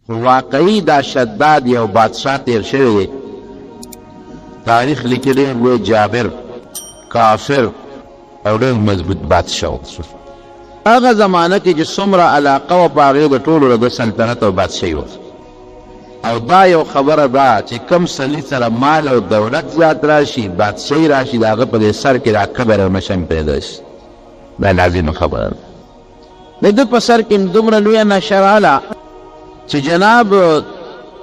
واقعي دا شداد یو بادشاہ تیر شوی دی تاریخ لیکلی وی جابر کافر او ډېر مضبوط بادشاہ و هغه زمانه کې چې څومره علاقه و په هغې د ټولو د سلطنت او بادشاهي و او دا یو خبره ده چې کوم سړي سره مال او دولت زیات راشي بادشاهي راشي د هغه په دې سر کې دا کبر او نشه پیدا شي دا لازمه خبره ده د ده په سر کې دومره لویه نشه راغله چې جناب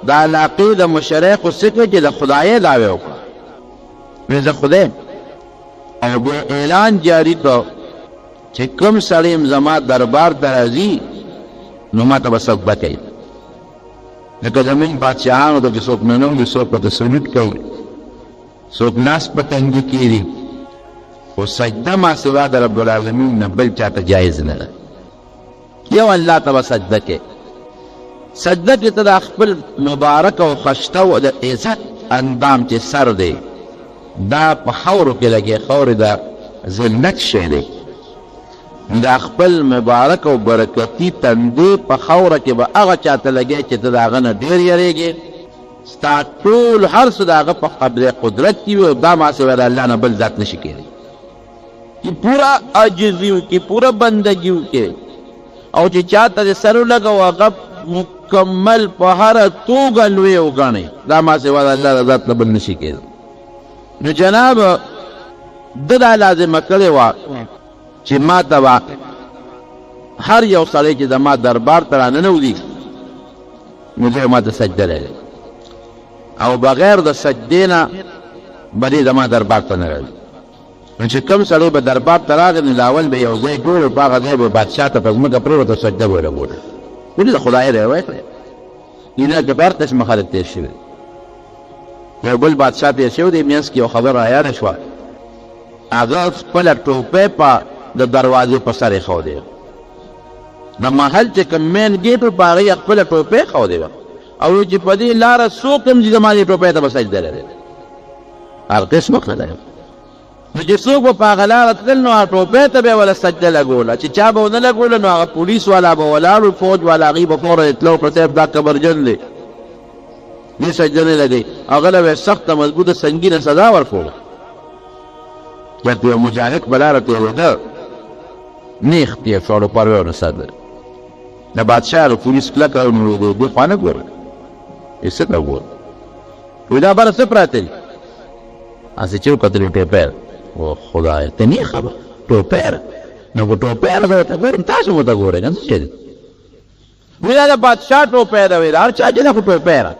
د علاقې د مشرقو څه کوي چې د خدایۍ دعوې وکړه وایي زه خدای او بیا اعلان جاري کړ چې کوم سړی زما دربار ته راځي نو ما ته به سجده کوي لکه زموږ بادشاهانو ته چې څوک ننوځي څوک ورته سجود کوي څوک ناست په تنګي کېږي خو سجده ما سوا د رب العالمین نه بل چاته جایز نه ده یو الله ته به سجده کوي سجده کې ته د خپل مبارک او خشته او د عزت اندام چې سر دی دا په خاورو کې لګي خاورې د ذلت شی دی دا خپل مبارک او برکتی تندې په خاوره کې به هغه چاته لګي چې ته د هغه نه ډېر یېرېږې ستا ټول هر څه د هغه په قبضه قدرت کې وي دا ما سوی د الله نه بل ذات نشي کېدی چې پوره عاجزي وکړي پوره بندګي وکړي او چې چاته د سر ولګو هغه مکمل په هره توګه لوی وګڼي دا ما سوی د الله د ذات نه بل نشي کېدی نو جناب ده دا لازمه کړې وه چې ما ته به هر یو سړی چې زما دربار ته راننوځي نو دی ما ته سجده لري او بغیر د سجدې نه به دې زما دربار ته نه راځي نو چې کوم سړی به دربار ته راغی نو لاول به یو ځای ګورو په هغه ځای به بادشاه ته په ځمکه پرېوته سجده به ورته ګوري ولې د خدای روایت دی دینه کې بهر قسمه خلک تېر شوي یو بل بادشاه تېر شوی دی منځ کې یو خبره رایاده شوه هغه خپله ټوپۍ په د دروازې په سر یې ښودې د محل چې کوم مین ګیټ و په هغه یې خپله ټوپۍ ښودې وه او چې په دې لاره څوک هم ځي زما دې ټوپۍ ته به سجده لري هر قسمه خدای نو چې څوک به په هغه لاره تلل نو هغه ټوپۍ ته به یې وله سجده لګوله چې چا به ونه لګوله نو هغه پولیس والا به ولاړ فوج والا هغوی به فوره اطلاع کړه صاحب دا کبرجن دی دې سجده نه لګوي هغه له به یې سخته مضبوطه سنګینه سزا ورکوله ورته یو مجاهد په لاره تېرېده نیغ تېر شو او پروي ونه ساده د بادشاه او پولیس کلک نو دې خوا نه ګوره یې څه ته ګوره وایي دا بره څه پراته دي هسې چې وکتل ټوپۍ او خدایه ته نه خبر ټوپۍ نو په ټوپۍ به ورته ګورم تاسو مو ته ګورئ کنه څه دي وایي دا د بادشاه ټوپۍ ده وایي دا هر چا چې دا خو ټوپۍ ده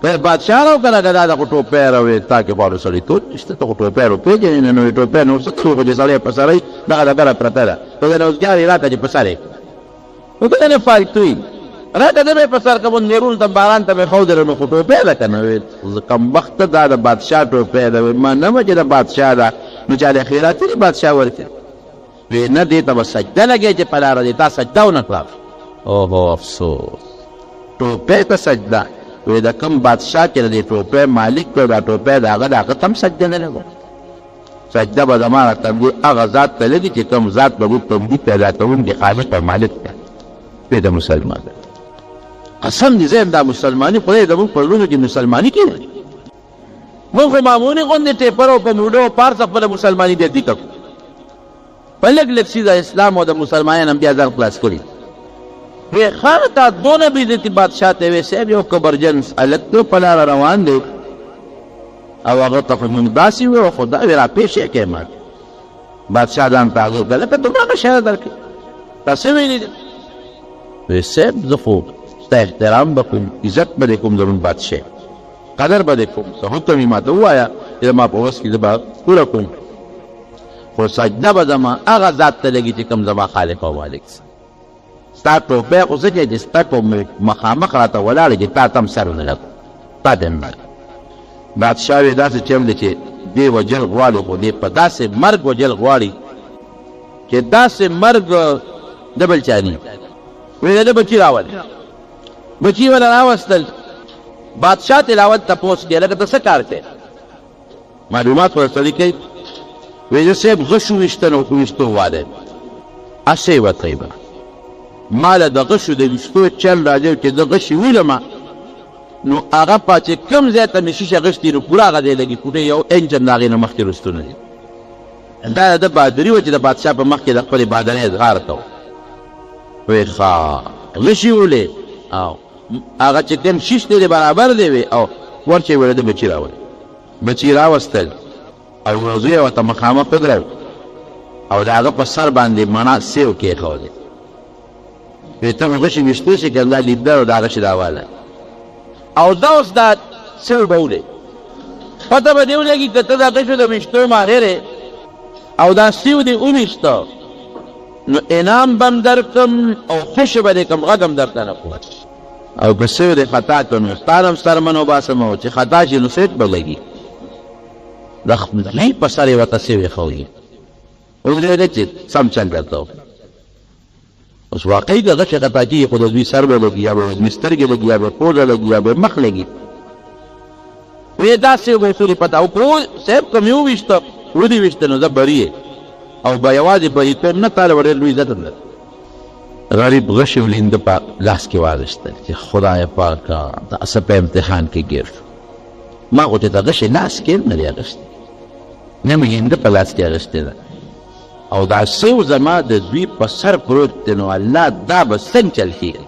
په بادشاه راو کنه که دا د خو ټوپۍ راوې تا کې پاړو سړیتوب نشته ته خو ټوپۍ رو پېژنې نه نو ټوپۍ نو څه څوک چې سړی په سر دغه ډبره پرته ده ته د روزګار یې راکړه چې په سر یې نو ته نه فالتو یې راکړه ده مې په سر که نیرون ته باران ته مې ښودله نو خو ټوپۍ ده که نه زه کمبخته دا د بادشاه ټوپۍ ده ما نه وه چې د بادشاه ده نو چا د خیراتي دې بادشاه ورکړي وی نه دې ته به سجده لګی چې په لاره دې تا سجده ونه کړه اوهو افسوس ټوپۍ ته سجده وی د کوم بادشاه چې د دې ټوپۍ مالک کړ دا ټوپۍ د هغه د هغه ته هم سجده نه لګو سجده به زما را تمدي هغه ذات ته لګي چې کوم ذات به موږ تمدي پیدا کوونکي خالق او مالک دی وی د مسلمان قسم دې زه یم دا مسلماني خدای د موږ په زړونو کې مسلماني کېږي موږ خو معموني غوندې ټیپر او په موډو او پارس خپله مسلماني دې دي کړو په لږ لږ څیزه اسلام او د مسلمانان هم بیا ځان خلاص کړي وی خان تا دونه بیزتی بادشاہ ته وی صاحب یو کبرجن هلک تو په لاره روان دی او هغه ته خو مونږ داسې وی خو دا وی را پیش یې کړې ما بادشاه ځان ته هغه وکړه لکه دومره ښه شی درکړي تا څه ویلي دي وی صاحب زه خو ستا احترام به کوم عزت به دې کوم زموږ بادشاه قدر به دې کوم څه حکم یې ما ته ووایه چې زما په وس کې زه به پوره کوم خو سجده به زما هغه ذات ته لګي چې کوم زما خالق او مالک ستا ټوپۍ خو څه چې ستا په مخامخ راته ولاړې چې تا ته هم سر ونه لګو تا ته هم بادشاه وی داسې چم دی چې دې وجل غواړي خو دې په داسې مرګ وجل غواړي چې داسې مرګ د بل چا نه وی د بچي راولي بچي ولا راوستل بادشاه تلاوت تپوس کې لکه ته څه کار کوې معلومات ورسره کوي وی زه صاحب غشو ویشتن او ویشتو واده اسې وتیبه ما له د غشو د ویشتو چل راځي چې د غشي ویلمه نو هغه چې کوم ځای ته مې شیشه غشتي نو پوره هغه دی لګي کوټې یو انجن د هغې نه مخکې رستونه دي دا د بهادري وه چې د بادشاه په مخ کې د خپلې بهادرۍ اظهار کوو وی ښه غشي ولې او هغه چې کوم شیش دی برابر دی وی او ورچې ویله د بچي راولي بچي راوستل او یو زوی یې ورته مخامخ ودرېد او د هغه په سر باندې مڼه سیو کېښودې وی ته مې غشي ویشتو شي که دا لیدلو د هغه شي راواله او دا اوس دا سیو به ولې پته به دې ولګي که ته دا غشو د ویشتو ماهر او دا سیو دې وویشته نو انعام به م درکم او خوشې به دې کړم غږ هم درته نه کوم او که سیو دې خطا کړ نو ستا هم سترمن وباسم او چې خطا شي نو سیټ به لګي د خپلې په سر یې ورته سیو ایښودي اوس دې چې سم چل درته اوس واقعي که غشې خطا کېږي خو د دوی سر به لګي یا به دوی سترګې لګي یا به پوزه لګي یا به مخ لګي وی دا سیو به ایښودي پته او که صاحب که مې وویشته ودې ویشته نو زه بری او به یوازې بریتوب نه تاله به ډېر لوی عزت هم غریب غشي ولینده په لاس کې واخیستل چې خدای پاکه دا څه په امتحان کې ګیر شو ما خو چې د غشي لاس کې نه دی اخیستی نه مې هنده په لاس کې اخیستې ده او دا سیو زما د دوی په سر پروت دی نو الله دا به څنګه چل کېږي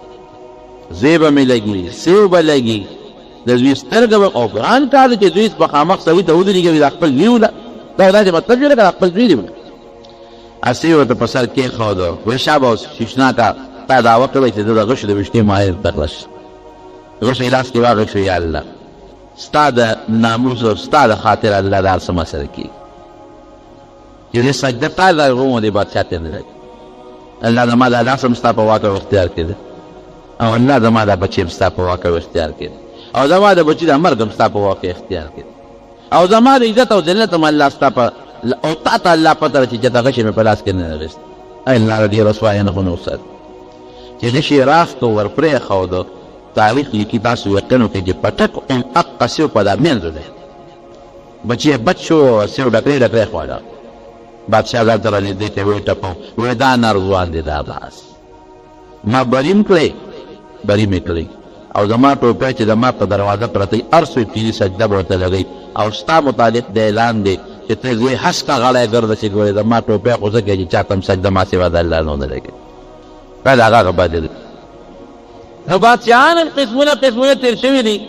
زوی به مې لګي سیو به لګي د دوی سترګه به او ګران کار دی چې دوی مخامخ سوي ته ودرېږي دا خپل وي وله دا داسې مطلب جوړه که خپل زوی دی وله اسی ورته په سر کېښوده وی شابه اوس شیشناکه تا دعوه کوی چې د غشو د ویشتې ماهر تکړه شي غشو یې لاس کې واغېښو یا الله ستا د ناموس او ستا د خاطر الله دا هر څه ما سره کېږي چې دې سجده تا د روم دې بادشاه ته نه لګي الله زما دا لاس هم ستا په واک او اختیار کې ده او الله زما دا بچي هم ستا په واک او اختیار کې ده او زما د بچي د مرګ هم ستا په واک اختیار کې ده او زما د عزت او ذلت هم الله ستا په او تا ته الله پته چې د غشې مې په لاس کې نه اخیست ای الله دې رسوایه نه خو نه وساتي چې غشي راست ور پرېښوده تاریخ لیکي تاسو یقین وکړئ چې پټک ام اقه سیو په دا منځو دی بچی بچ شو سیو ډکرې ډکرې خوړه بادشاه ځان ته رانږدې ته ویې ټپو ویې دا نارضوان دی دا بس ما بریم کړی بری مې کړی او زما ټوپۍ چې زما په دروازه پرته وي هر څوک چې سجده به ورته لګوي او ستا متعلق د اعلان دی چې ته زوی هسکه غړی ګرده چې ګورې زما ټوپۍ خو ځکه چې چا ته هم سجده ما سوا د الله نه ونه لګوي باید هغه بدل نو بادشاهان قسمونه تیر شوي دي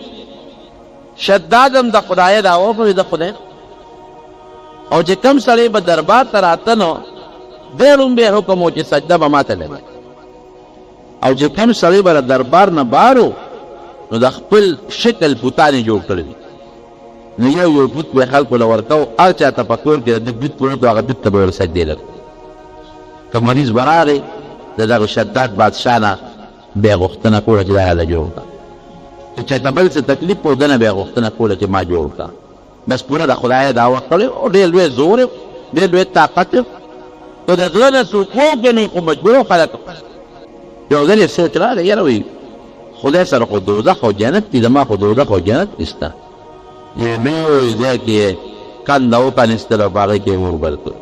شداد هم د خدای دعوه کوي د خدای او چې کم سړی به دربار ته راته نو دی لومبی حکم و چې سجده به ما ته لګوي او چې کم سړی به دربار نه بارو نو د خپل شکل بوتانې جوړ کړي دي نو یو بوت به خلکو له ورکو هر چا ته په کور کې د بوت پروت و هغه بوت ته به ور سجدې لګوي که مریض به راغی د دغه شداد بادشاه نه بیا غوښتنه کوله چې دا هله جوړ کړه که چاته بل څه تکلیف و ده نه بیا غوښتنه کوله چې ما جوړ کړه بس پوره د خدای دعوه کړې او ډېر لوی زور یې ډېر لوی طاقت یې که د زړه نه څوک وګڼي خو مجبور خلک یو ځل یې سوچ راغی یاره وایي خدای سره خو دوزخ او جنت دي زما خو دوزخ او جنت نشته یې لوی ځای کې یې کنده وپرانېستل او په هغې کې یې اور بل کړ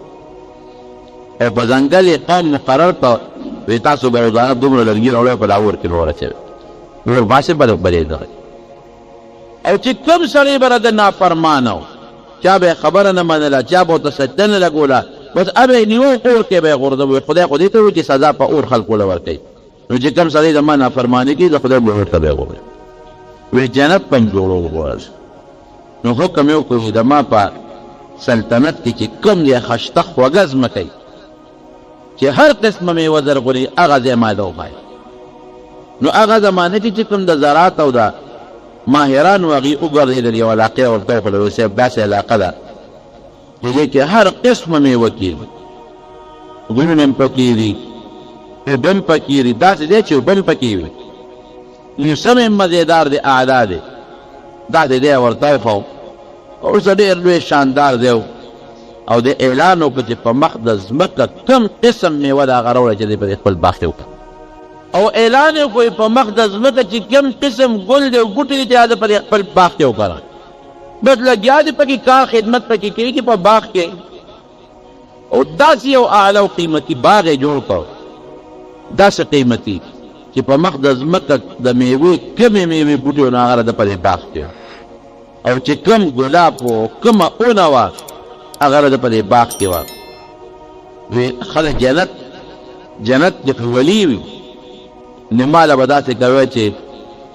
په ځنګل یې قوم مقرر کړ وی تاسو به روزانه دومره لرګي راوړئ په دا اور کې وراچوئ نور باسې به بلېدغی او چې کوم سړی به د نافرمانه و چا به یې خبره نه منله چا به ورته سجده نه لګوله بس ابه یې نیوه اور کې به یې غورځوي خدای خو دې ته وایي چې سزا په اور خلکو له ورکوي نو چې کوم سړی زما نافرماني کوي د خدای به ورته به یې غورځوي وی جنت په جوړو وغواړه نو حکم یې وکړ زما په سلطنت کې چې کوم دی خشته خوږه ځمکه چې هر قسمه میوه درغوري هغه ځای ما له وښایه نو هغه زمانه کې چې کوم د زراعت او د ماهرانو هغې وګرځېدل یو علاقې ورته وښودل وایي صاحب داسې علاقه ده چې دې کې هر قسمه میوه کېږي ګلونه هم پکې دي اوبه هم پکې دي داسې دی چې اوبه هم پکې وي موسم هم مزېدار دی اعلی دی داسې دی ورته وښو اوس ډېر لوی شاندار دی او د اعلان وکړه چې په مخ د ځمکه کوم قسم میوه د هغه راوړه چې دی په خپل باغ کې وکړه او اعلان یې وکړو په مخ د ځمکه چې کوم قسم ګل دی او بوټي دي چې هغه په خپل باغ کې وکړه بس لګیا دي پکې کار خدمت پکې کېږي په باغ کې او داسې یو اعلی او قیمتي باغ یې جوړ کړ داسې قیمتي چې په مخ د ځمکه د میوې کمې میوې بوټي و نو هغه د په دې باغ کې او چې کم ګلاب و کومه اونه وه هغه د په دې باغ کې وه وی خلک جنت د ولی وي نو ماله به داسې کوی چې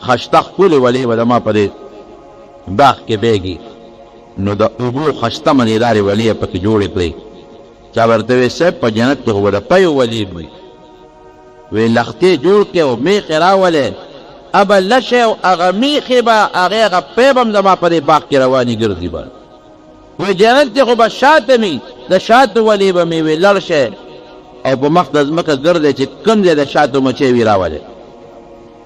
خشته ښکلې ولې به زما په دې باغ کې بیږي نو د اوبو خشته منېدارې ولې یې پکې جوړې کړې چا ورته وی صاحب په جنت کې خو به د پیو ولي وي وی لختې جوړ کړې او میخې راولې ابه لشی او هغه میخې به هغې پی به هم زما په دې باغ کې روانې ګرځي به وی جنت کې خو به شاته مي د شاتو ولې به مې وی لړ شی او په مخ د ځمکه ګرځی چې کوم ځای د شاتو مچۍ وي راولې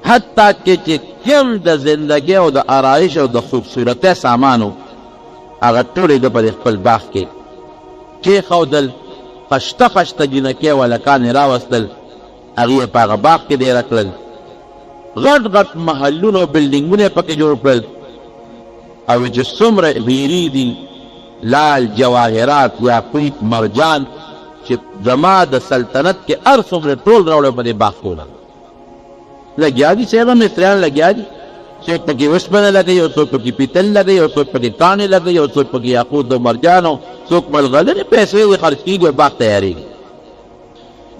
حتی کې چې کوم د زندګۍ او د آرایش او د خوبصورتۍ سامانو هغه ټول یې د په خپل باغ کې کېښودل خشته خشته جینکۍ او هلکان یې راوستل هغې یې په هغه باغ کې دیره کړل غټ غټ محلونه او بلډینګونه یې پکې جوړ کړل او چې څومره ویري دي لال جواهرات یاقوت مرجان چې زما د سلطنت کې هر څومره ټول راوړی په دې باغ کوله لګیا دي صاحبه مستریان لګیا دي څوک پکې اوسپنه لګوي او څوک پکې پیتل لګوي او څوک پکې کاڼې لګوي او څوک پکې یاقوت او مرجان او څوک ملغلرې پیسې خرڅ کېږي او باغ تیارېږي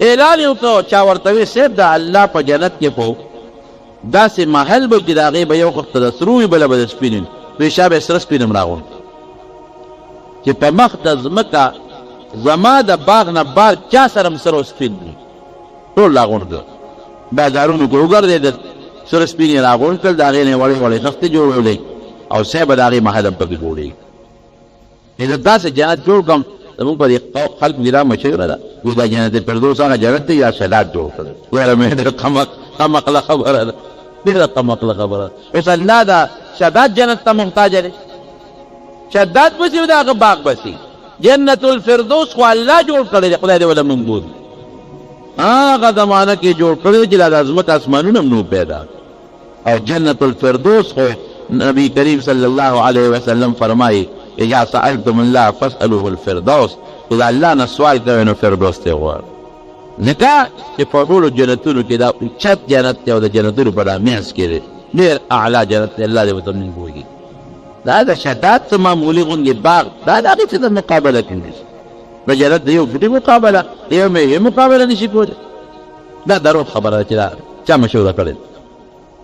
اعلان یې وکړو چا ورته وی صاحب د الله په جنت کې خو داسې محل به چې د هغې به یو وخت د سرو وي بله به د سپین وي وی شا به یې سره سپین هم راغونډ چې په مخ د ځمکه زما د باغ نه بار چا سره هم سره سپین دي ټول راغونډ کړه بازارونو کې وګرځې د سره سپین یې راغونډ کړل د هغې نه یې وړې وړې خښتې جوړولې او صاحب به د هغې محل هم پکې جوړېږي زه داسې جنت جوړ کړم زمونږ په دې خلکو کې دا مشهوره ده وایي دا جنت فردوس هغه جنت دی یا شهادت جوړ کړی ویله مې ډېره قمقله خبره ده ډېره قمقله خبره ده اوس الله دا شهادت جنت ته محتاجه دی شهادت بسي و د هغه باغ بسي جنت الفردوس خو الله جوړ کړی دی خدای دې وله منبود هغه زمانه کې جوړ کړی دی چې لا د ځمکه اسمانونه هم نو پیدا او جنت الفردوس خو نبی کریم صلی الله علیه وسلم فرمایي یا سألتم الله فاسألوه الفردوس اذا الله نه سوال کوئ نو فردوس ته غواړه ځکه چې په ټولو جنتونو کې دا چت جنت دی او د جنتونو په منځ کې دی ډېر اعلی جنت دی الله دې ورته موږ پوهېږي دا د شهادت څه معمولي غوندې باغ دا د هغې څه د مقابله کې نشي د جنت د یو ګډې مقابله د یو میوې مقابله نشي کولی دا دروغ خبره ده چې دا چا مشوره کړې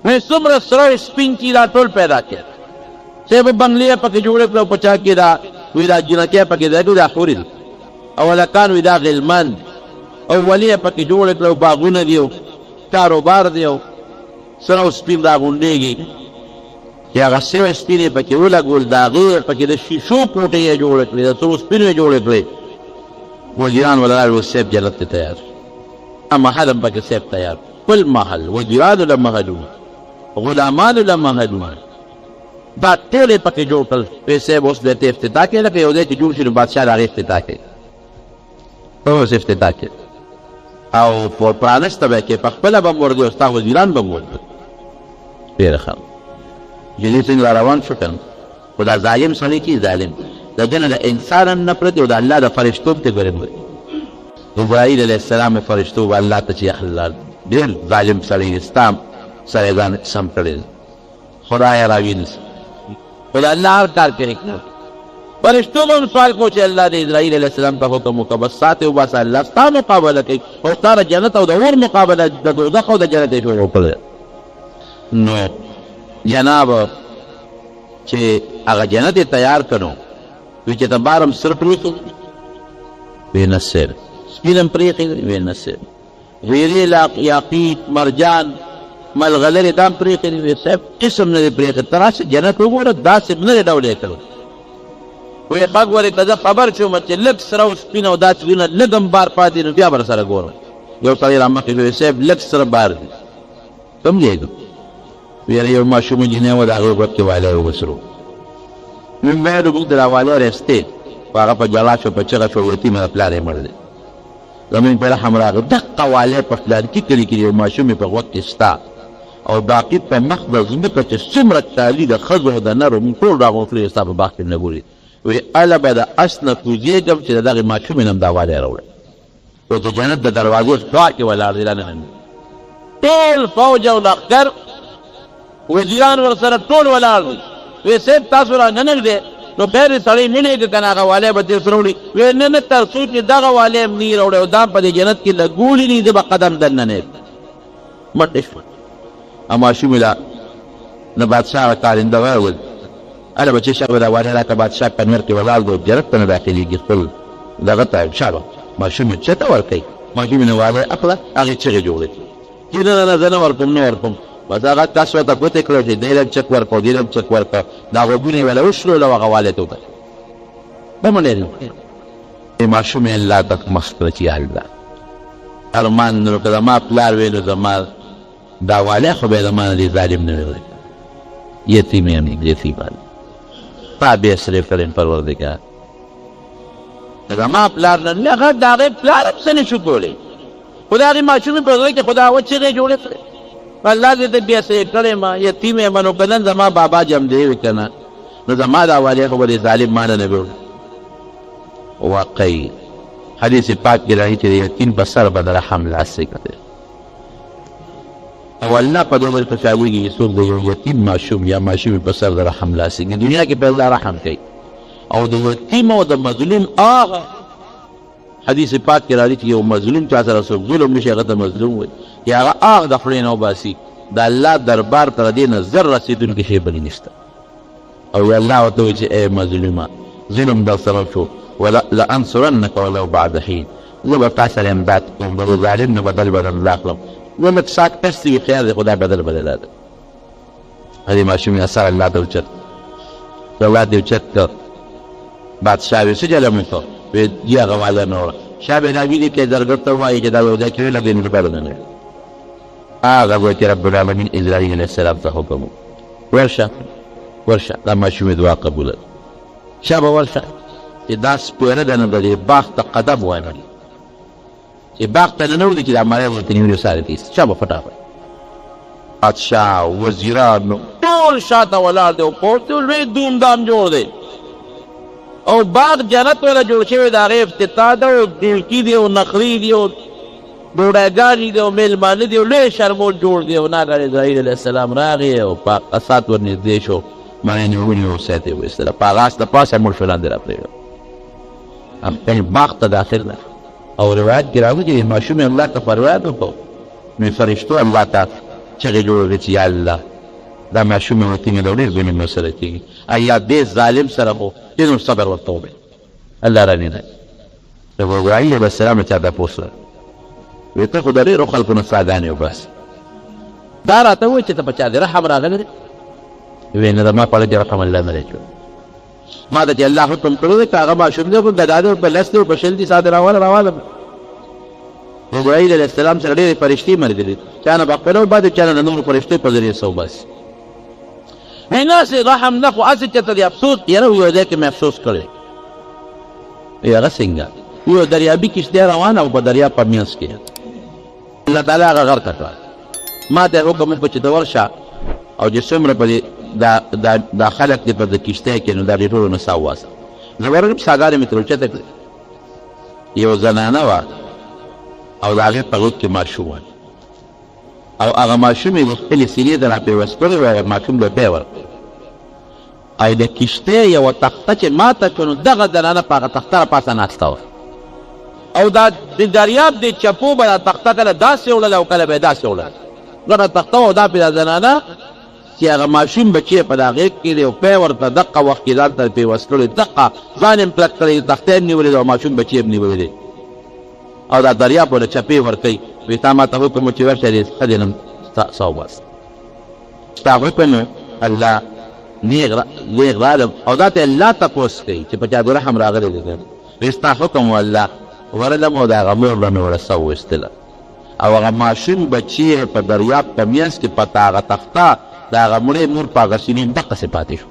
ده څومره سره سپین چې دا ټول پیدا کړي صاحب بنګلې پکې جوړې کړه په چا کې دا وی دا جنکۍ پکې دی دا حورې دي او هلکان وی دا غلمان او ولې پکې جوړې کړه باغونه دي او کاروبار دی او سره او سپین راغونډېږي چې هغه سوی سپین یې پکې ولګول د هغې پکې د شیشو کوټې یې جوړې کړې د سرو سپینو یې جوړې کړې وزیران ولاړ و صاحب جنت ته تیار محل هم پکې صاحب تیار کل محل وزیرانو له محلونه غلامانو له محلونه دا ټول یې پکې جوړ کړل وی صاحب اوس دې ته افتتاح کوي لکه یو ځای چې جوړ شي نو بادشاه د هغې افتتاح کوي اوس افتتاح کوي او پرانسته به یې کوي پخپله به هم ورځي او ستا وزیران به هم ورځي ډېره ښه جدي څنګه را روان شو که نه خو دا ظالم سړی چې ظالم د ده نه د انسان هم نفرت او د الله د فرشتو هم ته ګورې ابراهیل علیه السلام فرشتو به الله ته چې یخلار ډېر ظالم سړی ستا سره یې ځان سم کړی خدایه راوینیسه خو د الله هر کار کوي فرشتو به هم سوال کو چې الله د اسرائیل علیه السلام ته حکم وکړه بس ساتې وباسه الله ستا مقابله کوي او ستا د جنت او د اور مقابله د دوزخ او د جنت یې شروع کړې نو جناب چې هغه جنت یې تیار کړو وی چې ته بار هم سر پرېښود وی نه سر سپین هم پرېښود وی نه سر ویرې یاقوت مرجان ملغلرې دا هم پرېښود وی صاحب قسم نه دی پرېښود ته راشه جنت وګوره داسې نه دی ډول یې کړو وی ښه ګورې که زه خبر شوم چې لږ سره او سپین او داسې وینه لږ هم بار پاتې نو بیا به سره ګورم یو سړی را مخکې وی صاحب لږ سره بار دی سمجهېږم ویره یو ماشوم نجلۍ وه د هغې غوږ کې والی وبسرو من ویلو موږ د را والی رستې خو هغه په ژړا شو په چغه شو یتیمه د پلار یې مړ دی زمونږ په رحم راغی دقه والی په فلانکي کلي کې یو ماشوم یې په غوږ کې شته او باقي په مخ د ځمکه چې څومره کالي د ښځو او د نرو موږ ټول راغونډلي ستا په باغ کې نه ګوري وی اله به د اس نه کوزېږم چې د دغې ماشومې نه هم دا والی راوړی او د جنت د دروازو خوا کې ولاړ دی رانه ټول فوج او لښکر وزیران ورسره ټول ولاړ دي. وی صاحب تاسو را نه نږدې نو خیر سړی نه نیږي که نه هغه والی به ترې سره وړي. وی نه نه تر څو چې دغه والی هم نه راوړی او دا په دې جنت کې لګولي نه زه به قدم دننه نه یم. مټې شوه او ماشوم یې نه بادشاه هغه کارنده وویل هله بچې شابه دا والی راکړه. بادشاه کنور کې ولاړ دی جنت ته نه داخلېږي خپل دغه ته شابه ماشوم یې چېرته ورکوي. ماشوم یې نه والی اخله هغې چغې جوړې کړې چې نه نه زه نه ورکوم نه ورکوم. بس هغه کس ورته ګوتې کړه چې دی لږ چک ورکړه دی لږ چک ورکړه دا غوږونه یې ویله وشلول او هغه والی ته وکړه به منډېدل. ماشوم یې الله ته مخ کړه چې الله ارمان نو که زما پلار وی نو زما دا والی خو به یې زما نه دې ظالم نه وی ورکړه. یتیم یم یتیمان تا بېسرې کړم پروردګار که زما پلار نه هغه د هغې پلار هم څه نه شو کولی خو د هغې ماشومې په زړه کې خو د هغه چغې جوړې کړې الله دې ته بېسرې کړی ما یتیم یم نو که نن زما بابا جمدې وي که نه نو زما دا والی خو به دې ظالم ما نه وي. واقعي حدیث پاک کې راځي چې د یتیم په سر به د رحم لاس کړی او الله په دې باندې خوشحالېږي چې څوک د یو یتیم ماشوم یا ماشومې په سر د رحم لاس کړي. دنیا کې په الله رحم کوي او د یتیم او د مظلوم هغه حدیث پاک کې راځي چې یو مظلوم چا سره څوک ظلم نشي هغه ته مظلوم وایي یا هغه د خولې نه وباسي د الله دربار ته د دې نه زر رسېدونکی شی بلې نشته. او الله ورته وایي چې ای مظلومه ظلم در سره شو لانصرنک ولو بعد حین زه به تا سره امداد کوم د ظالم نه بدل بدل اخلم زه مې ساک پسې وي خیر دی خو دا بدل بدل ده. هغې ماشوم یې اثر الله ته اوچت اولاد یې اوچت کړ. بادشاه ویې څه جلم وکړ ویې دي هغه واده نه وړه. شاه بینامین کې زرګر ته وایي چې دا ودا کوي لږ دې روپۍ به نه هغه وایي چې رب العالمین اسرائیل علیه السلام ته حکم ورشه دا ماشوم یې دعا قبوله شاه به ورشه چې دا سپوره ده نه د دې باغ ته قدم وانهلي چې باغ ته ننوځي چې دا مړی ورته نیولي ساري ته ایست شاه به فټافټ بادشاه وزیرانو ټول شاته ولاړ دی او پورته لوی دومدام جوړ دی او باغ جنت ویله جوړ شوی د هغې افتتاح ده او ډیلکي دی او نخري دی او ډوډیګانې دي او میلمانه دي او لوی شرمول جوړ دی او ناګهانه اسرائیل علیه السلام راغی او په اسات ورنږدې شو مړی یې ونیو او سیت یې وایستله په هغه اس د پاسه مړ شو لاندې راپرېږده باغ ته داخل ده او روایت کې راغلي چې ماشوم یې الله ته فریاد وکړو نو فرشتو الله ته چغې جوړې کړې چې یا الله دا ماشوم یې ورته نیولی ډېر زمین ورسره کېږي یا دې ظالم سره خو دې نور صبر ورته وبې الله رانیدی د ابراهیم علیه السلام نه چا تپوس کړه وایي ته خو د ډېرو خلکو نه څاګانې وباسې دا راته ووایي چې ته په چا دې رحم راغلی دی وایي نه زما په اړه دې رحم الله نه دی کړی ما ته چې الله حکم کړی دی که هغه ماشوم دی په ګدا دی په لس دی په شل دی ساده راواله ابراهیم علیه السلام سره ډېرې فرشتې ملګري چا نه به خپله وباسي چا نه د نورو فرشتې په ذریعې څه وباسي هناسې رحم نه خو هسې چېرته دی افسوس یاره ووایه دی کې مې افسوس کړی وایي هغه څنګه وایي دریابي کښتۍ روانه او په دریاب په منځ کې الله تعالی هغه غرقه کړه ما ته یې حکم وکړ چې ته ورشه او چې څومره په دې دا خلک دې په د کښتۍ کې نو دا دې ټولو نه سا وواسه زه ورغلم ساګانې مې ترې اوچته کړې یو زنانه وه او د هغې په غوږ کې ماشوم وه او هغه ماشوم یې د خپلې سینې ته راپیوست کړی وی ماشوم به بیا ورکړی او د کښتۍ یوه تخته چې ماته کړه نو دغه زنانه په هغه تخته راپاسه ناسته وه او دا د دریاب د چپو به دا تخته کله داسې وړله او کله به یې داسې وړله ګڼه تخته وه او دا پې دا زنانه چې هغه ماشوم بچی په دا غېږ کې دی او پی ورته دقه وخت کې ځان ته پیوست کړی دقه ځان یې کلک کړی تخته یې نیولې ده او ماشوم بچی یې نیولې دی او دا دریاب وله چپې ورکوي وایي تا ما ته حکم چې ورشه دې ښځې نه څه وباسه ستا حکم الله نیغ رالم او دا ته الله تپوس کوي چې په چا د رحم راغلی دی وایي ستا حکم والله ورلم او د هغه مور به مې وړه څه وویستله او هغه ماشوم بچی په دریاب په منځ کې پته هغه تخته د هغه مړې مور په هغه سینې دقسې پاتې شو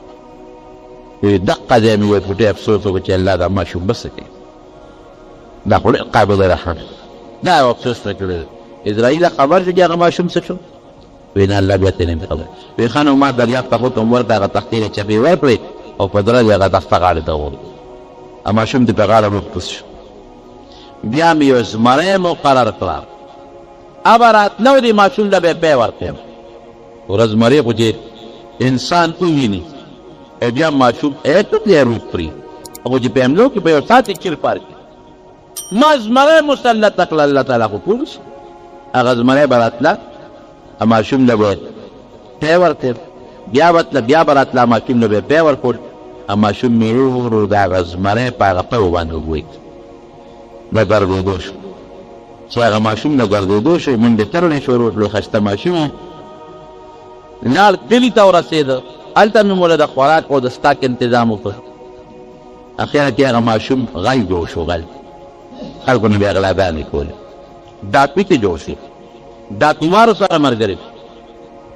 وایي دقه ځای مې وایي په ډېر افسوس وکړو چې الله دا ماشوم بس کوي دا خو ډېر قابل رحم دا یو افسوس نه کړی اسرائیل خبر شو چې هغه ماشوم څه شو وایي نه الله بیا ته نه خبر وایي ښه نو ما دریاب ته حکم ورکړه هغه تختې یې چپې ورکړې او په دره هغه تخته غاړې ته وغورځېد ماشوم دې په غاړه مختص شو بیا مې یو زمری مقرر کړه ابا راتلو دی ماشوم له به پی ورکړم ورځمرې خو چې انسان وویني بیا ماشوم ایتو دی روح پرې هغه چې په حملو کې په یو ساعت کې چیر پار کړي ما زمری مسلط کړل الله تعالی خو پوه شي هغه زمری به راتله ماشوم له به پی ورکړم بیا ورتله بیا به راتله ماشوم له به پی ورکړ ماشوم مې ورو د هغه زمری په هغه پیو باندې وګوېد به ګرځېدو شو چې هغه ماشوم له ګرځېدو شو منډې ترړې شروع کړې ښایسته ماشوم لاړ کلي ته ورسېده هلته مې موله د خوراک او د ستاک انتظام وکړ اخیره کې هغه ماشوم غل جوړ شو غل خلکو نه بیا غلاګانې کولې ډاکوي ته جوړ شي ډاکومارو سره ملګري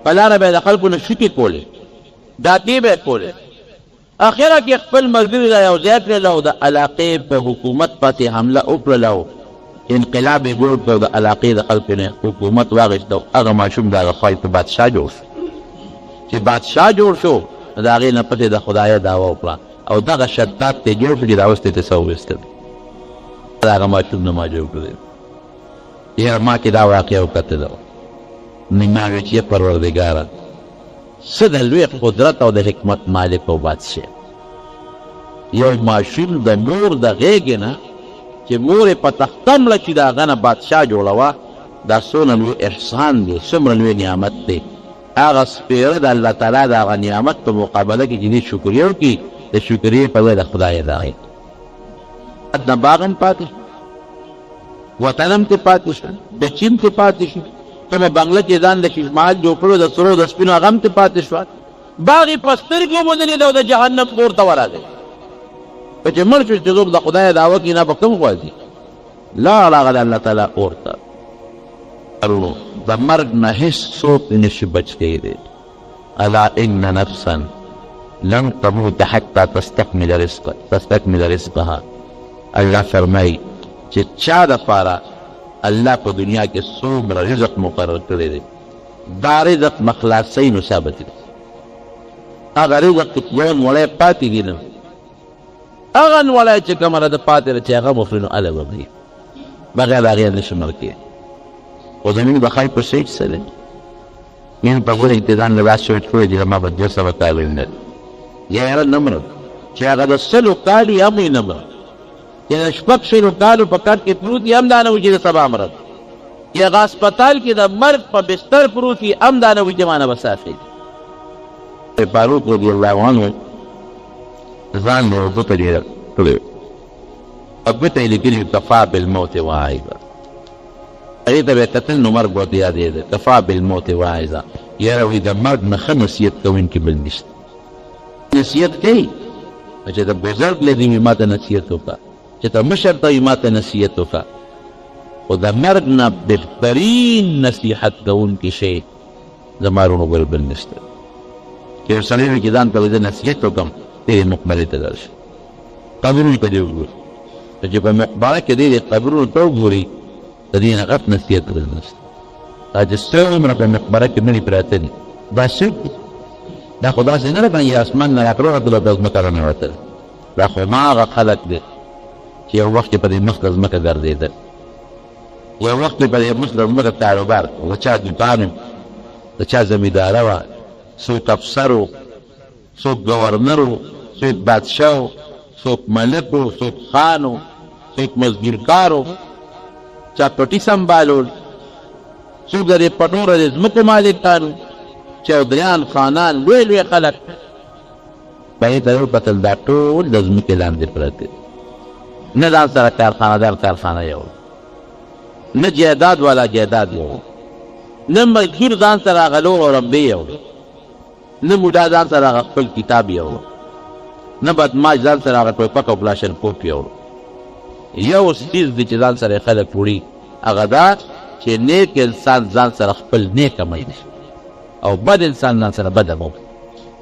په لاره به یې د خلکو نه شکې کولې ډاکې به یې کولې اخیره کې خپل ملګري را یو ځای کړل او د علاقې په حکومت پسې حمله وکړله او انقلاب یې جوړ کړ د علاقې د خلکو نه حکومت واخیست او هغه ماشوم د هغه خوی په بادشاه جوړ شو چې بادشاه جوړ شو د هغې نه پسې د خدایه دعوه وکړه او دغه شتات ته جوړ شو چې دا اوس ته څه وویستل د هغه ماشوم نه ما جوړ کړی یاره ما کې دا واقعه وکتله نو ما ویل چې پروردګاره څه د لوی قدرت او د حکمت مالک او بادشاه یو ماشوم د مور د غېږې نه چې مور یې په تخته مړه چې د هغه نه بادشاه جوړوه دا څومره لوی احسان دی څومره لوی نعمت دی هغه سپېره د الله تعالی د هغه نعمت په مقابله کې چې دې شکریه وکړي د شکریې په ځای د خدای د هغې نه باغ هم پاتې شو وطن هم ترې پاتې شو بچي هم ترې پاتې شو کومه بنګله چې ځان د شیشمحل جوړ کړو د سرو د سپینو هغه هم ترې پاتې شوه باغ یې په سترګو ومنلې او د جهنم اور ته ورغی که چې مړ شو چې څوک د خدای دعوه کړي نه به کوم غواځي لاړ هغه د الله تعالی اور ته د مرګ نه هېڅ څوک نشي بچ کېدی الا ان نفسا لن تموت حتى تستكمل رزقها الله فرمایي چې چا دپاره الله په دنیا کې څومره رزق مقرر کړی دی دا رزق مخلاصۍ نو ثابت دی هغه رزق چې یو نوړی پاتې دي نه هغه نوړی چې کومه ده پاتې ده چې هغه مخلي نو هله به وي بغیر د هغې نشي مړ کېدی خو زموږ د خیر په شی څه دی مین په ګوره انتظام لباس شوی کړی دی ما به 200 کاله نه یا یاره نه مرم چې هغه د 100 کالو هم یې نه مرم یا د 6 کالو په کټ کې پروت وي هم دا نه وي چې د سبا مرم یا هغه هسپتال کې د مرګ په بستر پروت وي هم دا نه وي چې ما نه به صافي فاروق رضي الله عنه ځان مې اوبه ته ډېره کړی ګوته یې لیکلي کفا بالموت واعظا هغې ته به یې کتل نو مرګ ورته یادېده کفا بالموت واعظا یاره وایي د مرګ نه ښه نصیحت کوونکي بل نشته نصیحت کوي چې د بزرګ لري وي ما ته نصیحت وکړه چې ته مشر ته وي ما ته نصیحت وکړه خو د مرګ نه بهترین نصیحت کوونکی شی زما وروڼو بل نشته که یو سړی وي چې ځان ته زه نصیحت وکړم ډېرې مقبرې ته لاړ شي قبرونو ته دې وګوري چې په مقبره کې دې قبرونو ته وګوري د دې نه غټ نصیحت نشته دا چې څومره په مقبره کې نړۍ پراته دي دا شرک دی دا خو داسې نه ده کنه چې اسمان نه راکړه د ځمکه راننوتل دا خو هماغه خلک دی چې یو وخت په دې مخ د ځمکه ګرځېدل یو وخت په دې مخ د ځمکه کاروبار د چا دوکان د چا زمینداره وه څوک افسر و څوک ګورنر و څوک بادشاه و څوک ملک و څوک خان و څوک مزدورکار و چا پټي سنبالول څوک د دې پټوره د ځمکو مالکان و چودریان خانان لوی لوی خلک به یې ته وکتل دا ټول د ځمکې لاندې پراته نه ځان سره کارخانهدار کارخانه یو نه جایداد والا جایداد یو نه مزدور ځان سره هغه لوغ او رمبې یو نه موټا ځان سره هغه خپل کتاب یو نه بدماش ځان سره هغه ټوپک او کلاشینکوف یو یو څیز دی چې ځان سره خلک وړي هغه دا چې نیک انسان ځان سره خپل نیک عمل او بد انسان ځان سره بد عمل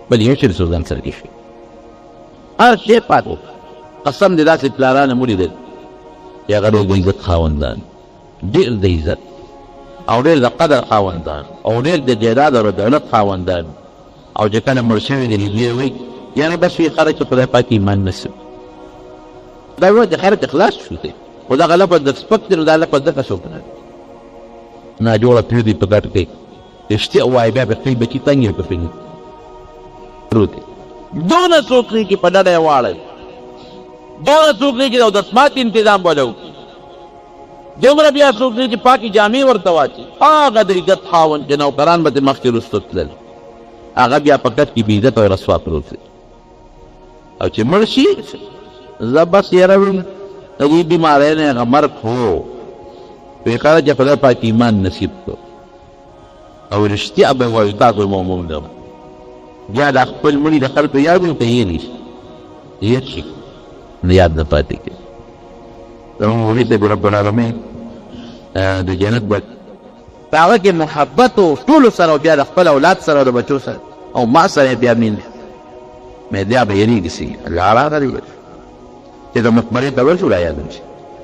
بل یو شی ځان سره کېږي هر شی پاتې قسم دې داسې پلارانه مړي دي چې هغه ډېر د عزت خاوندان ډېر د عزت او ډېر د قدر خاوندان او ډېر د جایداد او دولت خاوندان او چې کله مړ شوي دي نو دوی وایي یعنې بس وي خلک چې خدای پاک ایمان نصیب دا وایي د خیرت اخلاص شو دی خو دغه لفظ د سپک دی نو دا لفظ دغه څوک نه ناجوړه پرېږدي په ګټ کې رښتیا وایي بیا به خپل بچي تنګ یې په فکر پروت دونه څوک دی چې په ډډه یې واړوي دونه څوک دی چې د اودسمات انتظام به له وکړي دومره بیا څوک دی چې پاکې جامې ورته واچي هغه د عزت خاوند چې نوکران به ترې مخکې رسته تلل هغه بیا په ګټ کې بې عزته او رسوا پروت دی او چې مړ شي زه بس یاره وم د دې بیمارۍ نه هغه مرګ هو ویې کړه چې خدای پاک ایمان نصیب کړو او رښتیا به وایو تاسو مؤمن ده بیا د خپل مړي د خلکو یاد ورته هېرې شي هېر شي نو یاد نه پاتې کړي زموږ مولوي صاحب رب العالمین د جنت په هغه کې محبت و ټولو سره او بیا د خپل اولاد سره او د بچو سره او ما سره بیا مين مې بیا به یېرېږي سي لاړه غري چې د مقبرې ته ورشو را یادم شي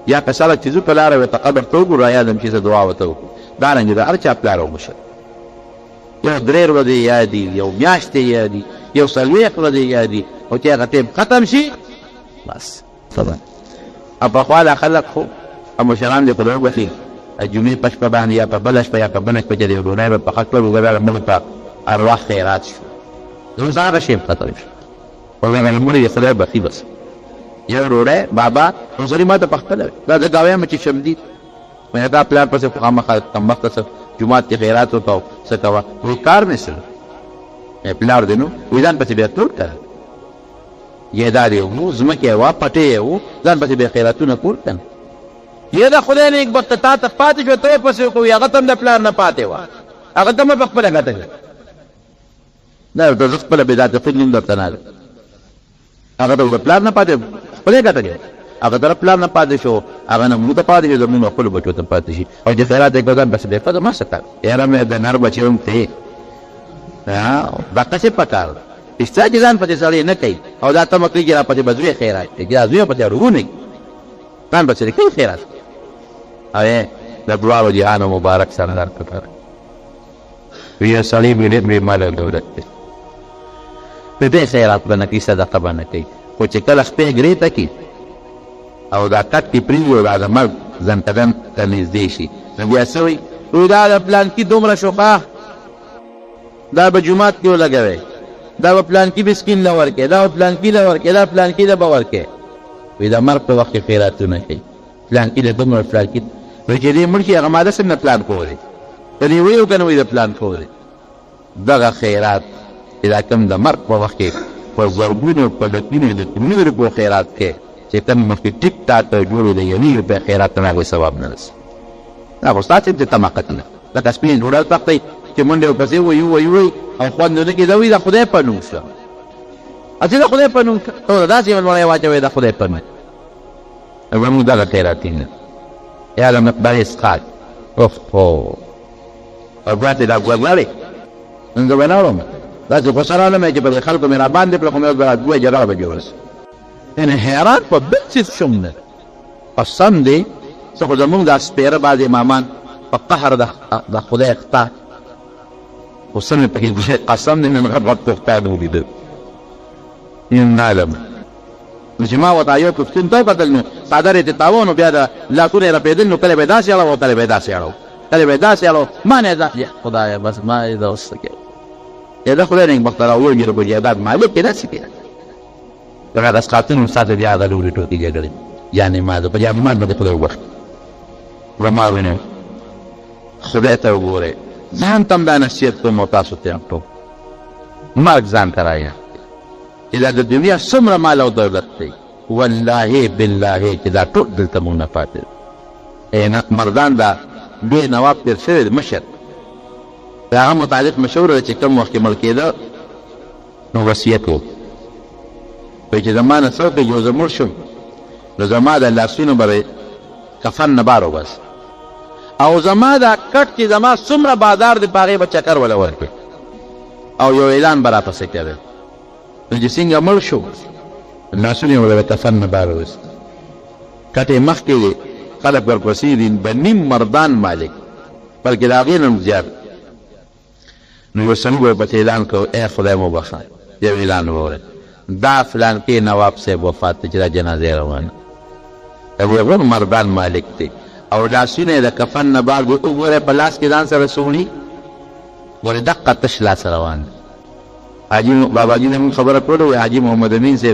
یا که سړک چې زه په لاره ورته قبر ته وګورو را یادم شي زه دعا ورته وکړو دارنګې د هر چا پلار او مشر یو 3 ورځې یادي یو میاشتې یادي یو 40 ورځې یادي او چې هغه ټیم ختم شي بس طبعا پخوا دا خلک خو مشران دې په دغه وخت جمعې په شپه باندې یا په بله شپه یا په بله شپه چې د یو ډوډۍ به پخه کړل وګوره موږ په ارواح خیرات شو اوس هغه شی ختم شو وګوره مړي د خدای بخي بس یو ډوډۍ بابا نظري ما ته پخپله دا زه ګاویم چې شمدي مې دا پلار پسې خامخا کمبخته څه جومات کې خیرات وکړو څه کوه وایي کار مې سره پلار دی نو وایي ځان پسې بیا ټول کړه یې دا دی و ځمکې وه پټې یې و ځان پسې بیا خیراتونه کول که نه یې د خدای نیک بخته تا ته پاتې شوه ته یې پسې وکړو هغه ته هم د پلار نه پاتې وه هغه ته مې په خپله ګټه کړه دا د زه خپله بېداته فکر نیم درته نه هغه ته د پلار نه پاتې خپله یې ګټه کړه هغه ته پلار نه پاتې شو هغه نه موږ ته پاتې شو زموږ خپلو بچو ته پاتې شي او چې خیرات یې کړه ځان پسې بیا ښه ده ما څه کار یاره مې د نر بچی هم ته دقسې پکار ده اشتا چې ځان پسې سړی نه کوي او دا تمه کړي چې را پسې به زوی خیرات کوي چې دا زوی پسې اړوونه کوي ځان پسې کوي خیرات او د دواړو جهانو مبارک سردار پکار ویه سړی مې ډېر بېماله دولت دی په دې خیرات به نه کوي صدقه به نه کوي خو چې کله خپې ګرې ته کړي او دا کټ کې پرېږدو دا د مرګ زنتدن ته نږدې شي نو بیا څه وایي وایي دا د پلانکي دومره شوخه دا به جومات کې ولګوئ دا به پلانکي مسکین له ورکړې دا به پلانکي له ورکړې دا پلانکي له به ورکړې وایي د مرګ په وخت کې خیراتونه کوي پلانکي له دومره پلانکي وایي چې دې مړ شي هغه ماده څنګه پلان کولی که دې ویو که نه وایي د پلان کولی دغه خیرات چې دا کوم د مرګ په وخت کې په زرګونو په لکونو د ترونو روپو خیرات کوي چې کوم مخکې ټیک ټاک جوړې د یوې روپۍ خیرات نه هغوی ثواب نه رسي دا خو ستا صرف د طماقت نه لکه سپین ډوډۍ پختی چې منډې ورپسې وایي او خوند ونه کېده وایي د خدای په نوم شوه چې د خدای په نوم ته داسې ولوړی واچوئ د خدای په نوم زموږ دغه خیراتي یا د مقدار اسقاط اوفو او براتې دا ګوګلړې نن زه به نه وړم داسې خوشحال عالم چې په خلکو مې راباندې کړه خو مې اوس به دوه جرړه به جوړه شي یعنې حیران په بل څیز شوم نه قسم دی څه خو زمونږ دا سپېره بعض امامان په قهر د خدای اخطا خو څه مې پکې قسم دی نن غټ غټ پوښتنه مې ولیده نعلم نو چې ما ورته یو پوښتنه ته کتل نو څادر یې تاوه نو بیا د لاسونه یې رپېدل نو کله به یې داسې اړوه او کله به یې داسې اړوه کله به یې داسې اړوه ما نه یې خدایه بس ما یې دا اوس څه کوي یا د خدای نیک بخته راوړي د جایداد مالک یې داسې کوي دغه د اسقاطونو ساته بیا هغه لورې ټوکې جګړې یعنې ما د په جامات باندې خدای وبخښي ما وینم خدای ته وګورئ ځان ته هم دا نصیحت کوم او تاسو ته هم کوم مرګ ځان ته رایه چې دا د دنیا څومره مال او دولت دی والله بالله چې دا ټول دلته مونږ نه پاتې دی مردان دا لوی نواب تېر شوی دی مشر د هغه متعلق مشوره ده چې کوم وخت کې مړ کېده نو وصیت وکړو وایي چې زما نه څه وکړي چې زه مړ شم نو زما د لاسونو به کفن نه بار وباسي او زما دا کټ چې زما څومره بازار دی په هغې به چکر وله ورکړي او یو اعلان به راپسې کېده نو چې څنګه مړ شو لاسونه یې به کفن نه بار وباسي کټ یې مخکې دی خلک ورپسې دي به نیم مردان مالک بلکې د هغې نه هم زیات نو یو سړي به پسې اعلان کوو ای خدای مو بخښه یو اعلان وویل دا فلان کې نواب صاحب وفات دی چې دا جنازه یې روانه ابو مردان مالک دی او لاسونه د کفن نه بعد وګوره په لاس کې ځان سره سونی ور دقه تش لاس روان حاجی بابا جی نے خبر کړو حاجی محمد امین سے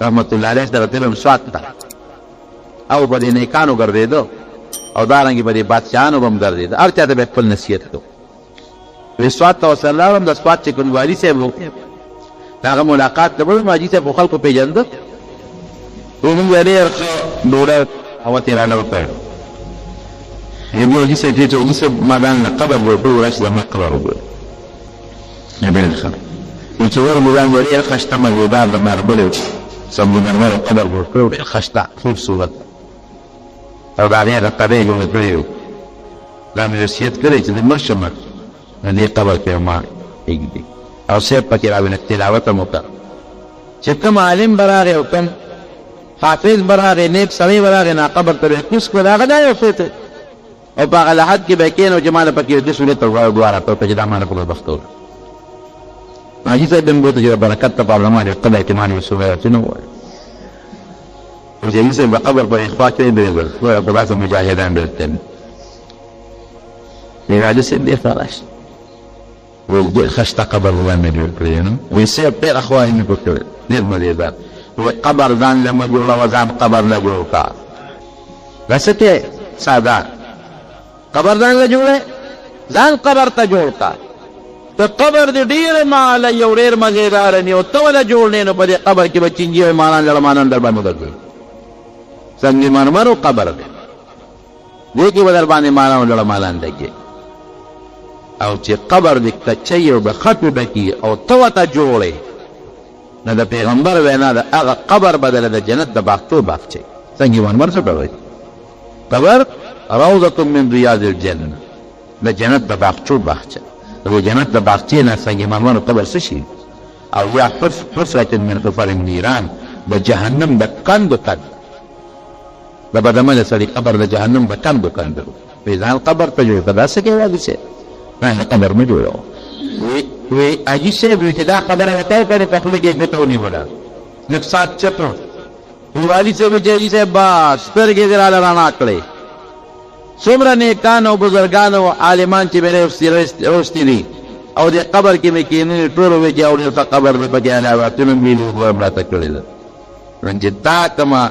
رحمت الله علیه سره تلم سوات تا او په دې نیکانو ګرځیدو او دارنګي په دې بادشاہانو بم ګرځیدو هر چاته به خپل نصیحت کو وسوات تو سلام د سوات چې کوموالي سے هغه ملاقات کړو ماجی سے خلکو پیژند ومن وریر دوره او تیرانه وکړ یبو دې چې ته اوس ما باندې قبر ورو راځي د مقبره ورو نه بل څه چې ورو باندې وریر خشته مې بعد ما ربلو سمونه ورو قبر ورو خشته خو صورت او بعدين رقبه يوم الدريو لما يسيت كده يتدي مرشمك اللي قبل في ما يجدي او سيب بكي راوين التلاوة موقع شكما عالم براغي وكم حافظ براغي نيب سمي براغي نا قبر تبه كس براغي لا يفيته او باغ لحد كي بكين وجمال بكي يدي سولة الرواية دوارا تو تجد عمانا فقط بختور ماجي سيد بن بوتا جدا بركات تبع الرمالي قبل اعتماني والسوغيرة تنوى وجيسا بقبر بإخواتين بيقول وبعث المجاهدين بالتن لذا سيدي فرش ويقول خشت قبر الله من يقولين ويصير بين أخواني من بكر نرمى لذا وقبر ذان لما يقول الله وزعم قبر لقول كار بس كي سادان قبر ذان لجوله ذان قبر تجول كار قبر دي دير ما على يورير مغيرارني وطول جولنين وبدي قبر كي بچنجي ومانان لرمانان دربان مدرد څنګه مرمرو قبر دی دې کې بدل باندې مالان ولا مالان دګي او چې قبر دې کچي او بخټو دکی او توته جوړي نه د پیغمبر وینا د هغه قبر بدل د جنت د باغتو باغچي څنګه مرمر څه کوي قبر روضه من رياض الجنه د جنت د باغچو باغچي د جنت د باغچي نه څنګه مرمر قبر څه شي او یا فرصه من غفر النيران د جهنم د کند تک د بدمه سړي قبر د جهنم په کم بکندو په ځان قبر ته جوړ کړه څه کوي راځي څه نه قبر مې جوړو وی اجي څه به دا خبره وکړه کړي په خپل کې ته ونی ولا نقصان چتر والی څه به جي څه باس پرګه دراله رانا کړي څومره نیکانو بزرګانو عالمان چې مې اوستي او د قبر کې مې کېنه ټول وی جوړ په قبر په کې علاوه تنم ویلو ورته کړل رنج تا کما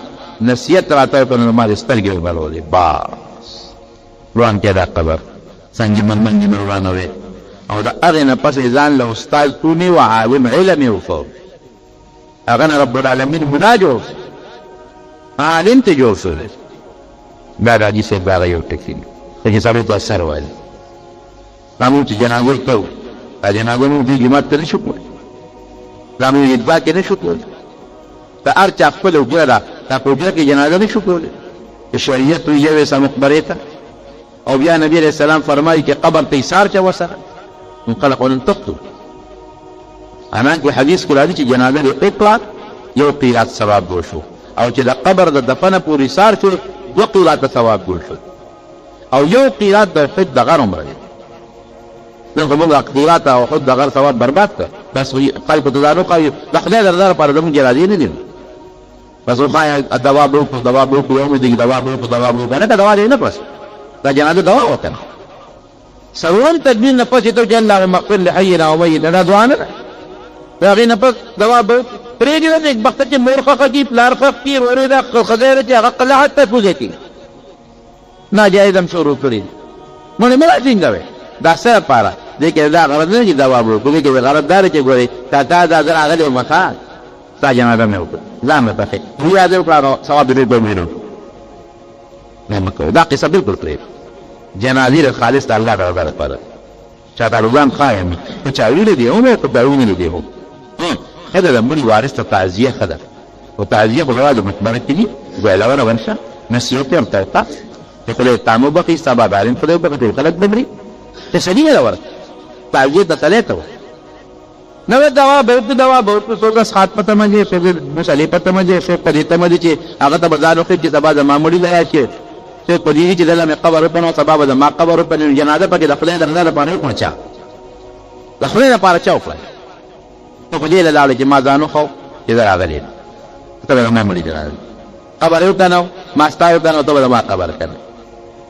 نصیحت راته په نومه سترګې وبلولې باس روان کې دا قبر څنګه من روانه وي او دا هغه نه پسې ځان له استاد تونی او عالم علمي وفو هغه رب العالمین مناجو عالم ته جوړ شو دا راځي چې باغ یو ټکی چې سره په سر وایي نامو چې جنازه کو جنازه نو دې جماعت ته نشو کوي نامو یې با کې نشو کوي ته ارچا خپل وګړه تا په دې کې جنازه نشو کولی شریعت یې وې سم مقبره ته او بیا نبی علیہ السلام فرمایي چې قبر ته ایثار چا وسره انقلقوا تقتل انا کو حدیث کول دي چې جنازه یې اطلاق یو قیرات ثواب وشو او چې د قبر د دفن پورې ایثار شو دو قیرات ثواب وشو او یو قیرات د حد د غرم راځي دغه موږ قیرات او حد د غر ثواب برباد کړ بس قلب تدارو کوي د خدای درنه پر دغه جنازه نه دي بس وخایا دوا بروکو یوم دی دوا بروکو نه دوا نه پس دا جنازه دوا وکړه سرون تدبیر نه پچې ته جن الله مغفر لحینا و میتنا دعا نه دا غینه پس دوا پرېږي د یک وخت کې مورخه کی پلار خفیر وردا خزیره چې هغه قلعت ته پوزېتی ناجایزم شروع کړی مونږ ملا څنګه دا سره پاره دې کې دا غرض نه چې دوا بروکو کې غرض دار چې ګوري تا دا هغه مخه تا جنازه نه وکړه لا مې پخې بیا دې وکړو ثواب دې به مینو نه مکو دا قصه بالکل پرې جنازه خالص الله تعالی لپاره چاته روان قائم چا ویل دي او مې په باور دي هو هذا لما وارث تعزيه خدر وتعزيه بغرض مقبره دي ولا ورا ونشا نسيوت يوم تلقى تقول تعمو بقي سبب عارين فلو بقي خلق بمري تسليه ورا تعزيه ثلاثه نو دوا به څوک سات پته مګي په مسالې پته مګي په پدې مګي چې هغه ته بازار وخت چې سبا د معمولی ځای کې چې په دې چې دلته قبر په نو سبا د ما قبر په جنازه په کې داخله درنه لپاره پہنچا داخله لپاره چا وکړه په دې لاله چې ما ځانو خو چې راغلی ته معمولی جنازه قبر یو کنه ما ستایو کنه ته ما قبر کنه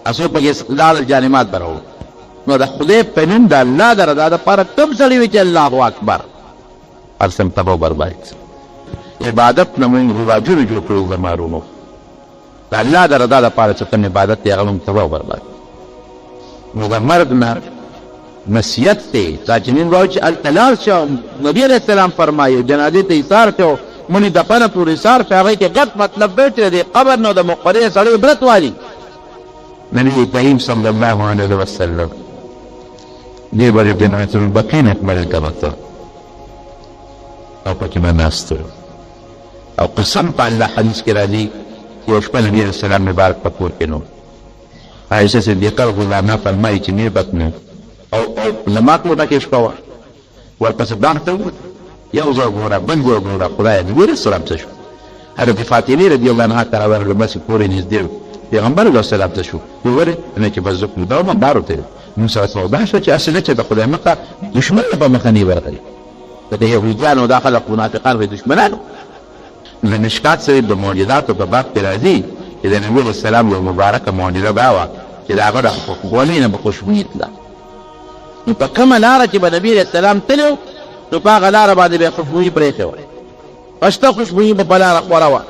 اسو پکې لال جانمات برو نو د خدای په نوم د الله د رضا دپاره کوم سړی وي چې الله اکبر هر سم تباہ و برباد عبادت نه موږ رواجونه جوړ کړو زمارونو د الله د رضا دپاره چې کوم عبادت دی هغه موږ تباہ و برباد نو د مرګ نه نصیحت دی دا چې نن وایو چې هلته لاړ شه نبي علیه السلام فرمایي جنازې ته ایثار کړو منې دفنه پورې ایثار کړه هغې کې ګډ مطلب دی چې د قبر نه د مقبرې سړی عبرت والي نبي کریم صلی الله علیه وسلم دې بری بنایت البقیع نکمل کړه او پکې به ناست او قسم په الله حدیث کې راځي یو شپه نبي علیه السلام مبارک په کور کې نو عایشه صدیقه غلامه فرمایي چې مې بطنه او لماک مو پکې شپه وه ورپسې بانک ته ووت یو ځل ګوره بل ګوره خدایه د ګورې سلام څه شو حضرت فاطمې رضي الله عنها ته راورغله بس پورې نږدې و پیغمبر علیه السلام ته شو وګورې نه چې بس زه دا مبارو ته موسی ورته دا شوه چې هسې نه چې د خدای مخه دشمن په مخه نه ورغلي د یهودیانو دا خلق منافقان وي دشمنانو د مشکات سره د معجزاتو په باب کې راځي چې د نبي علیه السلام یو مبارکه معجزه به وه چې د هغه د خوشبویۍ نه به خوشبویي تله نو په کومه لاره چې به نبي علیه السلام تللی و نو په هغه لاره باندې به یې خوشبویي پرېښې وه فشته خوشبویي به په لاره خوره وه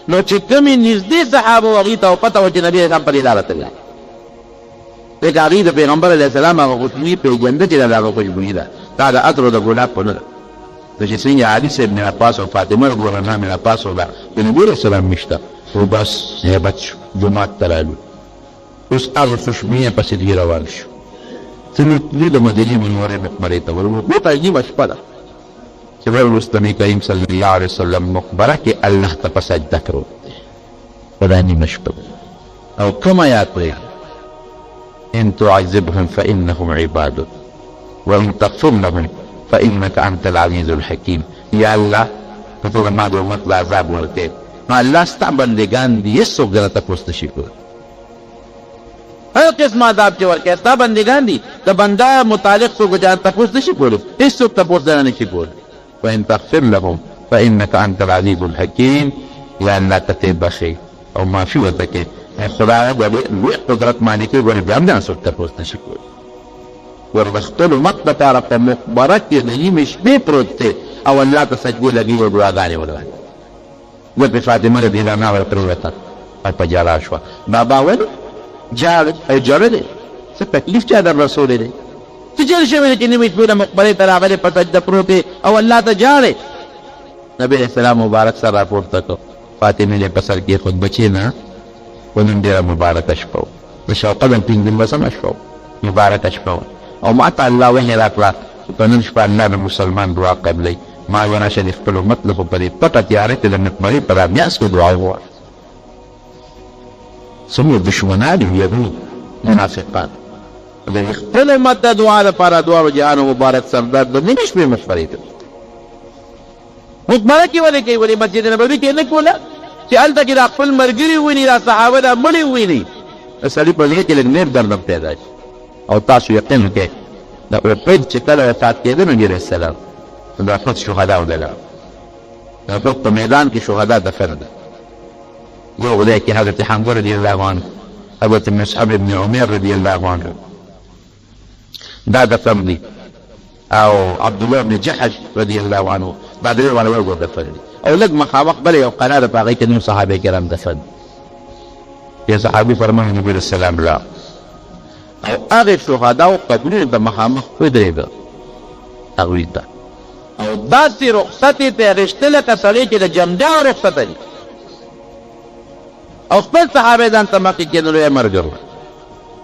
نو چې کومې نږدې صحابه و هغوی ته و پته وه چې نبي علیه السلام په دې لاره تللی ځکه هغوی د پیغمبر علیه السلام هغه خوشبویي پېژنده چې دا د هغه خوشبویي ده دا د عطر او د ګلاب په نه ده د چې څنګه علي صاحب ابن عباس او فاطمه ګورنه ابن عباس او د نبي علیه السلام مشته و بس هیبت شو جومات ته رالو اوس هغه خوشبویي پسې دوی روان شو تلو د مدینې منورې مقبرې ته ورغلو ته نیمه شپه ده چې ورسته نبي کریم صلی الله علیه وسلم مقبره کې الله ته په سجده کړو په دا نیمه شپه او کوم آیات پرېږدي ان تعذبهم فانهم عبادك وان تغفر لهم فانك انت العزيز الحكيم یا الله ته ټول ما د امت له عذاب ورکړې نو الله ستا بندګان دي هېڅوک دله تپوس نشي کولی هر قسم عذاب چې ورکړې ستا بندګان دي د بنده متعلق څوک جان تپوس نشي کولی هېڅوک تپوس دله نشي کولی وان تغفر لهم فانك انت العزيز الحكيم یا الله ته ته بخې او معافي ورته کې خدای د لوی قدرت مالک دی ولې بیا هم داسې څوک تپوس نشي کولی ورخپلو مخ په طرف ته مقبره کې د نیمې شپې پروت دی او الله ته سجدو لګي و دعاګانې ولولې ورته فاطمه رضي الله عنها ورته وویل په جاله شوه بابا ویل جاله دی څه تکلیف چا در رسولی دی څه چل شوی دی چې نیمې شپې د مقبرې ته راغلی په سجده پروت دی او الله ته جاړې نبي علیه السلام مبارک سر راپورته کړ فاطمې یې په سر کېښود بچې نه و نن ډېره مبارکه شپه وه د شوقدم پنځلسمه شپه وه مبارکه شپه وه او ما ته الله وحی راکړه چې په نن شپه الله د مسلمان دعا قبلوي ما یو راشه د خپل امت لپاره په دې پټه تیارې کې د مقبرې په رامیاس کې دعا وغواړه څومره دشمنان دي یهود منافقان د خپل امت د دعا لپاره دواړو جهانو مبارک سردار د نیمې شپې مشورې کوي مقبره کې ولې کوي ولې مسجد نبوي کې نه کوله چې هلته کې دا خپل ملګري وویني دا صحابه دا مړي وویني د سړي په زړه کې لږ نېر درد پیدا شي او تاسو یقین وکړئ د احد چې کله وفات کېده نبي علیه السلام د احد شهداو دله د احد په میدان کې شهدا دفن ده یو خدای کې حضرت حمزه رضي الله عنه حضرت مصعب بن عمیر رضي الله عنه دا دفن دي او عبد الله بن جحش رضي الله عنه بعد ذلك وانا ورغو دفن دي او لږ مخامخ بل یو قلعه ده په هغې کې نور صحابه کرام دفن یو صحابي فرمایي نبي علیه السلام لا او هغې شهداو قبرونه ته مخامخ ودرېده هغوی ته او داسې رخصت یې ته رشته لکه سړی چې د جمجاو رخصته دي او خپل صحابه ځان ته مخکې کېدلو یې ملګرو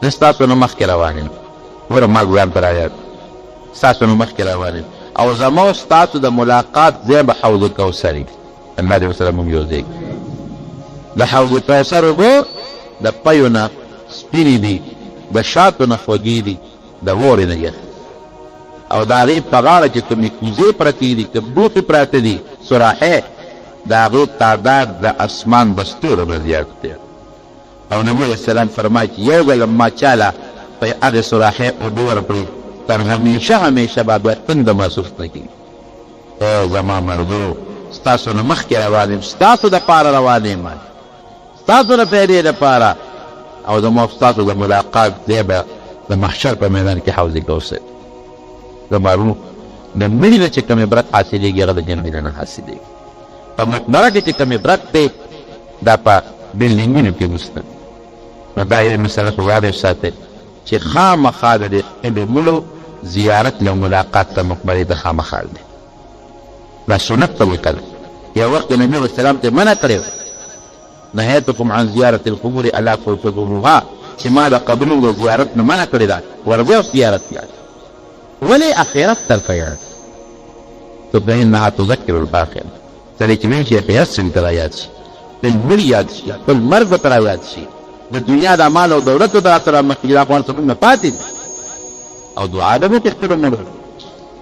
زه ستاسو نه مخکې روان یم ګوره ما ګویان په رایاد ستاسو نه مخکې روان یم او زما او ستاسو د ملاقات ځای به حوض کوثر وي الله دې ورسره موږ یو ځای د حوض کوثر اوبه د پیو نه سپینې دي د شاتو نه خوږې دي د وورې نه یخ او د هغې په غاړه چې کومې کوزې پرتې دي که بوخې پراته دي سراحې د هغو تعداد د اسمان بستورو نه زیات دی او نبي علیه السلام فرمایي چې یو ځل ما چاله په هغې سراحې اوبه ورکړي تر همیشه به باید تنده محسوس نه کړي او زما مردو ستاسو نه مخکې روان یم ستاسو دپاره روان یم ستاسو د فایدې دپاره او زما استاسو د ملاقات دی به د محشر په میدان کې حوض کوثر زمارو د مړي نه چې کوم عبرت حاصلېږي هغه د جنت نه حاصلېږي په مقبره کې چې کوم عبرت دی دا په بلډینګونو کې نشته نو دا یې مسله په واضح ساتئ چې خامخا د مړو زیارت له ملاقات ته مقبرې ته خامخا دی دا سنت ته وکړه یو وخت نبی علیه السلام ته منع کړی نهیتکم عن زیارت القبور الا فزوروها چې ما د قبرونو د زیارت نه منع کړې ده ورځه زیارت یې ولې اخرت طرفه یې تو فإنها تذكر الآخرة سړی چې وایي چې په هڅه تر یاد شي د مړي یاد شي خپل مرګ تر یاد شي د دنیا د مال او دولت تر مخکې دا افغان څه نه پاتې او دعا ده به تختر مړ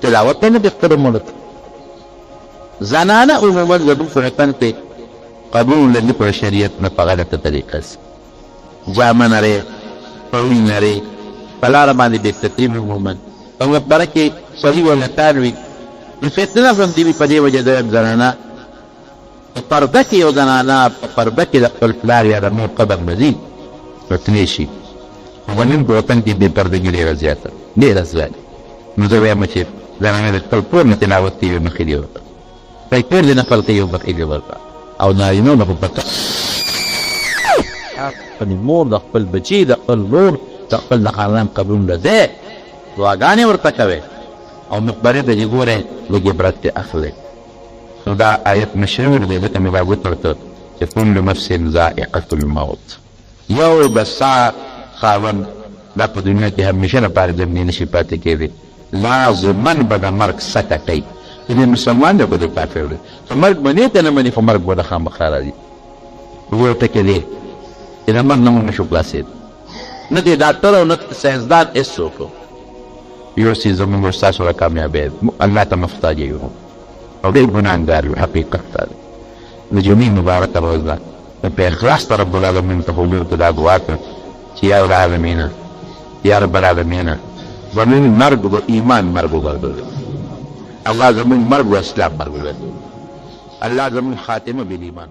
تلاوت نه تختر مړ زنانه عموما د دوی سنتن ته قبول لري په شریعت نه په غلطه طریقه ځامن لري پوی لري پلار باندې د تقریب عموما او برکه صحیح ولا تاروي الفتنه from دی په دې وجه د زنانه پرده کې یو زنانه پرده کې د خپل پلار یا د مور قبر مزید فتنې شي ونن په وطن کې د پردګي ډېره زیاته ډېره زیاته نو زه وایم چې زنانه د خپل کور نه تلاوت کوي مخې دی ورته فکر دې نفل کوي مخې دی ورته او نارینه نه په پته خپل مور د خپل بچي د خپل لور د خپل د خاندان قبرونه ده دعاګانې ورته کوي او مقبره ته چې ګورئ لږ عبرت ترې اخلئ نو دا آیت مشهور دی ځکه مې باید وترته چې كل نفس ذائقة الموت یو بس ساعه خاوند دا په دنیا کې همیشه لپاره د مړینې نشي پاتې کېدی لازمن به د مرګ سکه کوي چې د مسلمان دی که د کافر دی په مرګ منې ته نه مني خو مرګ به د خامخا راځي ورته کې دی چې د مرګ نه موږ نشو خلاصېد نه دی ډاکټر او نه ساینسدان هېڅوک یو څه زموږ او ستاسو د کامیابۍ الله ته محتاج یو او ډېر ګناهګار یو حقیقت دا دی د جمعې مبارکه ورځ ده په اخلاص ته رب العالمین ته حضور ته دا دعا کړه چې یا العالمین یا رب العالمین زموږ مرګ د ایمان مرګ وګرځوي الله زموږ مرګ و اسلام مرګ وګرځوي الله زموږ خاتمه بالایمان